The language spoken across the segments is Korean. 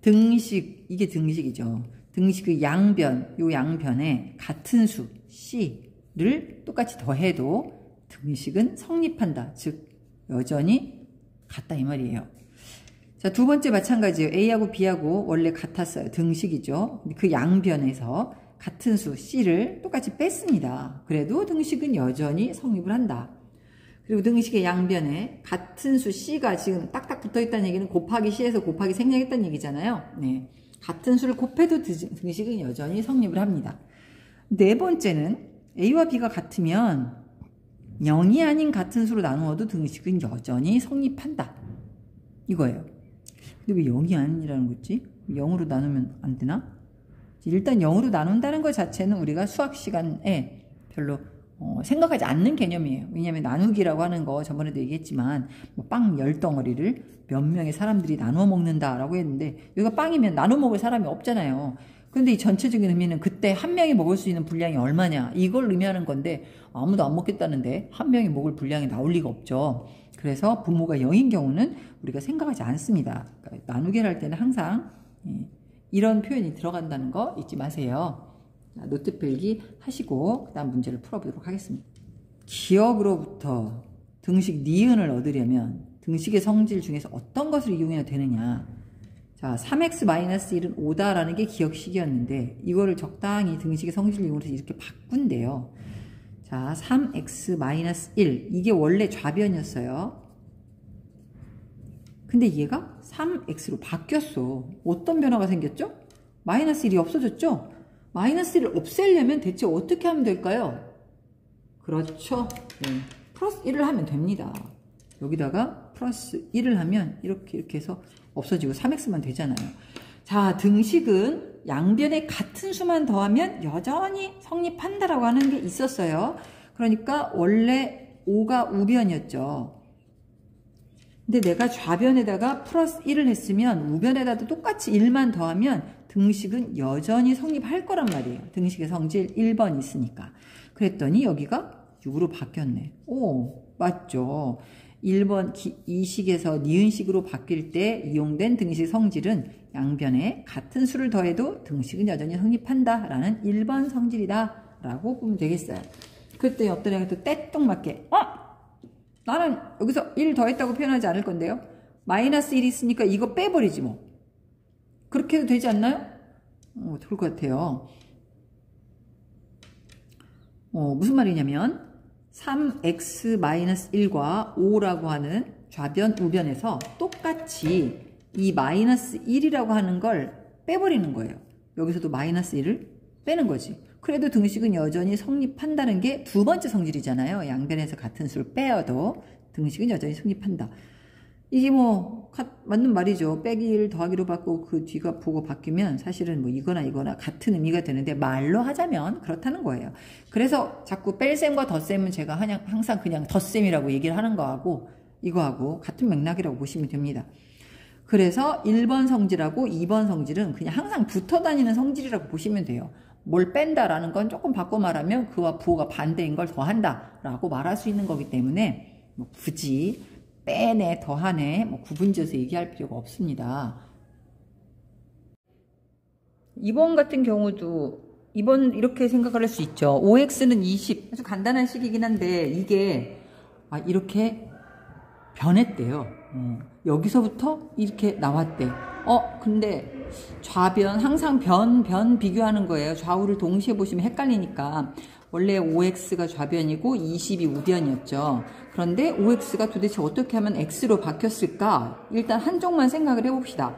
등식, 이게 등식이죠. 등식 그 양변, 요 양변에 같은 수 C를 똑같이 더해도 등식은 성립한다. 즉 여전히 같다 이 말이에요. 자, 두 번째 마찬가지예요. A하고 B하고 원래 같았어요. 등식이죠. 그 양변에서 같은 수 C를 똑같이 뺐습니다. 그래도 등식은 여전히 성립을 한다. 그리고 등식의 양변에 같은 수 C가 지금 딱딱 붙어있다는 얘기는 곱하기 C에서 곱하기 생략했다는 얘기잖아요. 네, 같은 수를 곱해도 등식은 여전히 성립을 합니다. 네 번째는 A와 B가 같으면 0이 아닌 같은 수로 나누어도 등식은 여전히 성립한다. 이거예요. 근데 왜 0이 아니라는 거지? 0으로 나누면 안 되나? 일단 0으로 나눈다는 것 자체는 우리가 수학 시간에 별로 생각하지 않는 개념이에요. 왜냐하면 나누기라고 하는 거 저번에도 얘기했지만 뭐 빵 10덩어리를 몇 명의 사람들이 나눠 먹는다라고 했는데 여기가 빵이면 나눠 먹을 사람이 없잖아요. 그런데 이 전체적인 의미는 그때 한 명이 먹을 수 있는 분량이 얼마냐 이걸 의미하는 건데 아무도 안 먹겠다는데 한 명이 먹을 분량이 나올 리가 없죠. 그래서 분모가 0인 경우는 우리가 생각하지 않습니다. 그러니까 나누기를 할 때는 항상 이런 표현이 들어간다는 거 잊지 마세요. 노트 필기 하시고 그 다음 문제를 풀어보도록 하겠습니다. 기억으로부터 등식 니은을 얻으려면 등식의 성질 중에서 어떤 것을 이용해야 되느냐. 자, 3x-1은 5다라는 게 기억식이었는데 이거를 적당히 등식의 성질을 이용해서 이렇게 바꾼대요. 자, 3x-1 이게 원래 좌변이었어요. 근데 얘가 3x로 바뀌었어. 어떤 변화가 생겼죠? 마이너스 1이 없어졌죠? 마이너스 1을 없애려면 대체 어떻게 하면 될까요? 그렇죠. 네. 플러스 1을 하면 됩니다. 여기다가 플러스 1을 하면 이렇게 해서 없어지고 3x만 되잖아요. 자, 등식은 양변에 같은 수만 더하면 여전히 성립한다라고 하는 게 있었어요. 그러니까 원래 5가 우변이었죠. 근데 내가 좌변에다가 플러스 1을 했으면 우변에다도 똑같이 1만 더하면 등식은 여전히 성립할 거란 말이에요. 등식의 성질 1번 있으니까. 그랬더니 여기가 6으로 바뀌었네. 오, 맞죠. 1번 이 식에서 니은식으로 바뀔 때 이용된 등식 성질은 양변에 같은 수를 더해도 등식은 여전히 성립한다 라는 1번 성질이다 라고 보면 되겠어요. 그랬더니 어떤 애가 또 떼뚱맞게 나는 여기서 1 더했다고 표현하지 않을 건데요. 마이너스 1이 있으니까 이거 빼버리지 뭐. 그렇게 해도 되지 않나요? 그럴 것 같아요. 무슨 말이냐면 3x-1과 5라고 하는 좌변, 우변에서 똑같이 이 마이너스 1이라고 하는 걸 빼버리는 거예요. 여기서도 마이너스 1을 빼는 거지. 그래도 등식은 여전히 성립한다는 게 두 번째 성질이잖아요. 양변에서 같은 수를 빼어도 등식은 여전히 성립한다. 이게 뭐 맞는 말이죠. 빼기 1 더하기로 바꾸고 그 뒤가 보고 바뀌면 사실은 뭐 이거나 같은 의미가 되는데 말로 하자면 그렇다는 거예요. 그래서 자꾸 뺄셈과 덧셈은 제가 항상 그냥 덧셈이라고 얘기를 하는 거하고 이거하고 같은 맥락이라고 보시면 됩니다. 그래서 1번 성질하고 2번 성질은 그냥 항상 붙어 다니는 성질이라고 보시면 돼요. 뭘 뺀다라는 건 조금 바꿔 말하면 그와 부호가 반대인 걸 더한다라고 말할 수 있는 거기 때문에 뭐 굳이 빼네, 더하네, 뭐 구분지어서 얘기할 필요가 없습니다. 2번 같은 경우도 2번 이렇게 생각을 할 수 있죠. 5x는 20. 아주 간단한 식이긴 한데 이게 이렇게 변했대요. 여기서부터 이렇게 나왔대. 근데 좌변 항상 변 비교하는 거예요. 좌우를 동시에 보시면 헷갈리니까. 원래 5x가 좌변이고 20이 우변이었죠. 그런데 5x가 도대체 어떻게 하면 x로 바뀌었을까? 일단 한쪽만 생각을 해봅시다.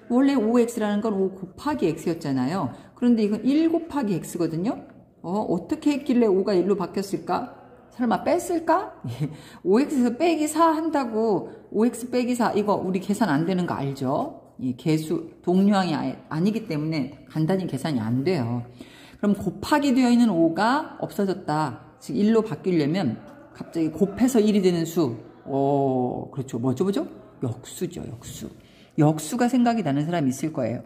원래 5x라는 건 5 곱하기 x였잖아요. 그런데 이건 1 곱하기 x거든요. 어떻게 했길래 5가 1로 바뀌었을까? 설마 뺐을까? 5x에서 빼기 4 한다고 5x 빼기 4 이거 우리 계산 안 되는 거 알죠? 개수 동류항이 아니기 때문에 간단히 계산이 안 돼요. 그럼 곱하기 되어 있는 5가 없어졌다. 즉 1로 바뀌려면 갑자기 곱해서 1이 되는 수. 그렇죠. 뭐죠? 역수죠. 역수가 생각이 나는 사람이 있을 거예요.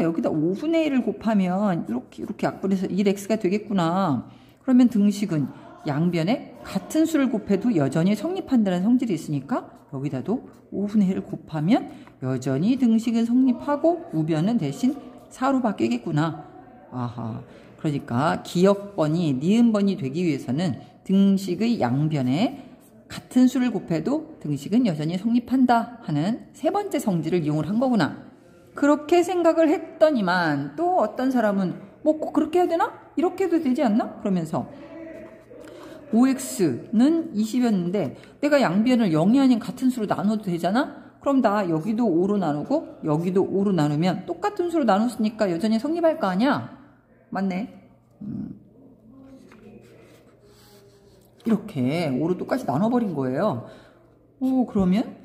여기다 5분의 1을 곱하면 이렇게 약분해서 1x가 되겠구나. 그러면 등식은 양변에 같은 수를 곱해도 여전히 성립한다는 성질이 있으니까 여기다도 5분의 1을 곱하면 여전히 등식은 성립하고 우변은 대신 4로 바뀌겠구나. 아하. 그러니까 기역번이 니은번이 되기 위해서는 등식의 양변에 같은 수를 곱해도 등식은 여전히 성립한다 하는 세 번째 성질을 이용을 한 거구나. 그렇게 생각을 했더니만 또 어떤 사람은 뭐 꼭 그렇게 해야 되나? 이렇게 해도 되지 않나? 그러면서 5x는 20이었는데 내가 양변을 0이 아닌 같은 수로 나눠도 되잖아? 그럼 나 여기도 5로 나누고 여기도 5로 나누면 똑같은 수로 나눴으니까 여전히 성립할 거 아니야? 맞네. 이렇게 5로 똑같이 나눠버린 거예요. 그러면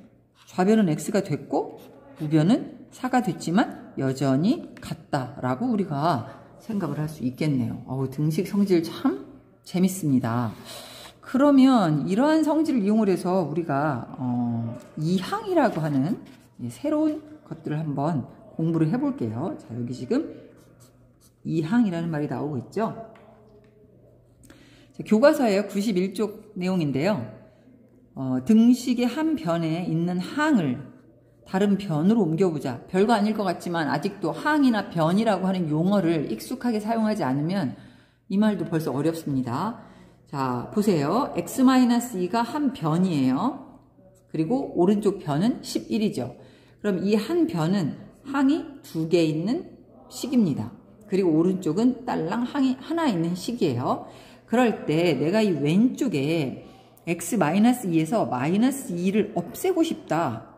좌변은 x가 됐고 우변은 4가 됐지만 여전히 같다라고 우리가 생각을 할 수 있겠네요. 등식 성질 참 재밌습니다. 그러면 이러한 성질을 이용을 해서 우리가 이항이라고 하는 새로운 것들을 한번 공부를 해볼게요. 자, 여기 지금 이항이라는 말이 나오고 있죠. 자, 교과서의 91쪽 내용인데요. 등식의 한 변에 있는 항을 다른 변으로 옮겨보자. 별거 아닐 것 같지만 아직도 항이나 변이라고 하는 용어를 익숙하게 사용하지 않으면 이 말도 벌써 어렵습니다. 자, 보세요. x-2가 한 변이에요. 그리고 오른쪽 변은 11이죠. 그럼 이 한 변은 항이 2개 있는 식입니다. 그리고 오른쪽은 딸랑 항이 하나 있는 식이에요. 그럴 때 내가 이 왼쪽에 x-2에서 -2를 없애고 싶다.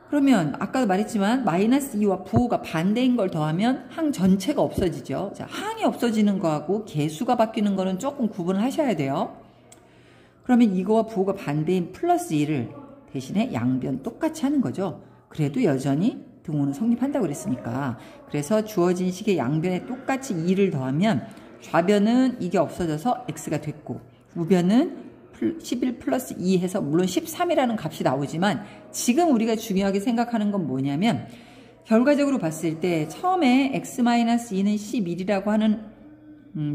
그러면 아까도 말했지만 -2와 부호가 반대인 걸 더하면 항 전체가 없어지죠. 자, 항이 없어지는 거하고 개수가 바뀌는 거는 조금 구분을 하셔야 돼요. 그러면 이거와 부호가 반대인 +2를 대신에 양변 똑같이 하는 거죠. 그래도 여전히 등호는 성립한다고 그랬으니까. 그래서 주어진 식의 양변에 똑같이 2를 더하면 좌변은 이게 없어져서 x가 됐고 우변은 11 플러스 2 해서 물론 13이라는 값이 나오지만 지금 우리가 중요하게 생각하는 건 뭐냐면 결과적으로 봤을 때 처음에 x-2는 11이라고 하는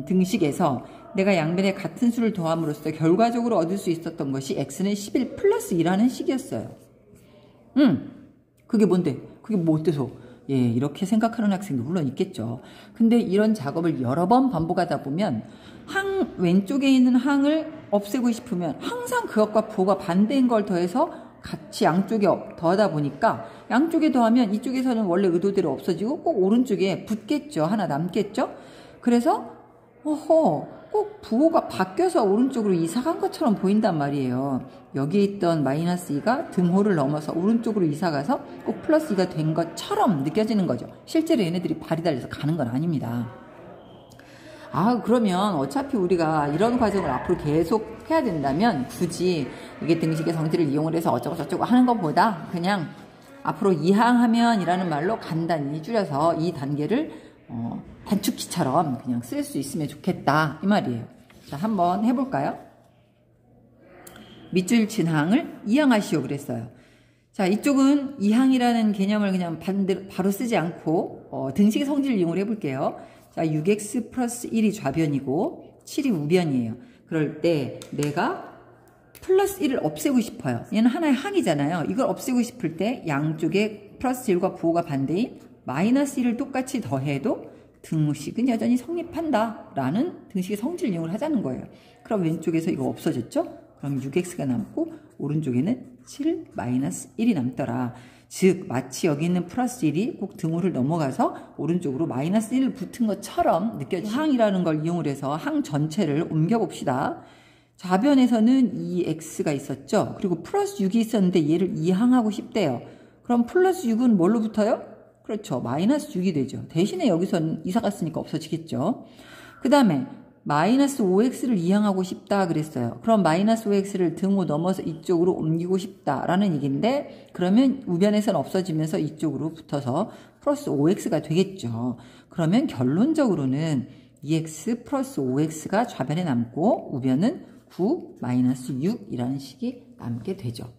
등식에서 내가 양변에 같은 수를 더함으로써 결과적으로 얻을 수 있었던 것이 x는 11 플러스 2라는 식이었어요. 그게 뭔데? 그게 뭐 어때서? 예, 이렇게 생각하는 학생도 물론 있겠죠. 근데 이런 작업을 여러 번 반복하다 보면 항 왼쪽에 있는 항을 없애고 싶으면 항상 그것과 부호가 반대인 걸 더해서 같이 양쪽에 더하다 보니까 양쪽에 더하면 이쪽에서는 원래 의도대로 없어지고 꼭 오른쪽에 붙겠죠. 하나 남겠죠. 그래서 꼭 부호가 바뀌어서 오른쪽으로 이사간 것처럼 보인단 말이에요. 여기에 있던 -2가 등호를 넘어서 오른쪽으로 이사가서 꼭 +2가 된 것처럼 느껴지는 거죠. 실제로 얘네들이 발이 달려서 가는 건 아닙니다. 그러면 어차피 우리가 이런 과정을 앞으로 계속 해야 된다면 굳이 이게 등식의 성질을 이용을 해서 어쩌고 저쩌고 하는 것보다 그냥 앞으로 이항하면 이라는 말로 간단히 줄여서 이 단계를 단축키처럼 그냥 쓸 수 있으면 좋겠다 이 말이에요. 자, 한번 해볼까요? 밑줄 친 항을 이항하시오 그랬어요. 자, 이쪽은 이항이라는 개념을 그냥 바로 쓰지 않고 등식의 성질을 이용을 해볼게요. 자, 6x 플러스 1이 좌변이고 7이 우변이에요. 그럴 때 내가 플러스 1을 없애고 싶어요. 얘는 하나의 항이잖아요. 이걸 없애고 싶을 때 양쪽에 플러스 1과 부호가 반대인 -1을 똑같이 더해도 등식은 여전히 성립한다 라는 등식의 성질을 이용을 하자는 거예요. 그럼 왼쪽에서 이거 없어졌죠? 그럼 6x가 남고 오른쪽에는 7 -1이 남더라. 즉 마치 여기 있는 플러스 1이 꼭 등호를 넘어가서 오른쪽으로 -1을 붙은 것처럼 느껴지는 항이라는 걸 이용을 해서 항 전체를 옮겨봅시다. 좌변에서는 2x가 있었죠. 그리고 플러스 6이 있었는데 얘를 이항하고 싶대요. 그럼 플러스 6은 뭘로 붙어요? 그렇죠. -6이 되죠. 대신에 여기서는 이사 갔으니까 없어지겠죠. 그 다음에 -5x를 이항하고 싶다 그랬어요. 그럼 -5x를 등호 넘어서 이쪽으로 옮기고 싶다라는 얘기인데 그러면 우변에서는 없어지면서 이쪽으로 붙어서 플러스 5x가 되겠죠. 그러면 결론적으로는 2x 플러스 5x가 좌변에 남고 우변은 9 -6이라는 식이 남게 되죠.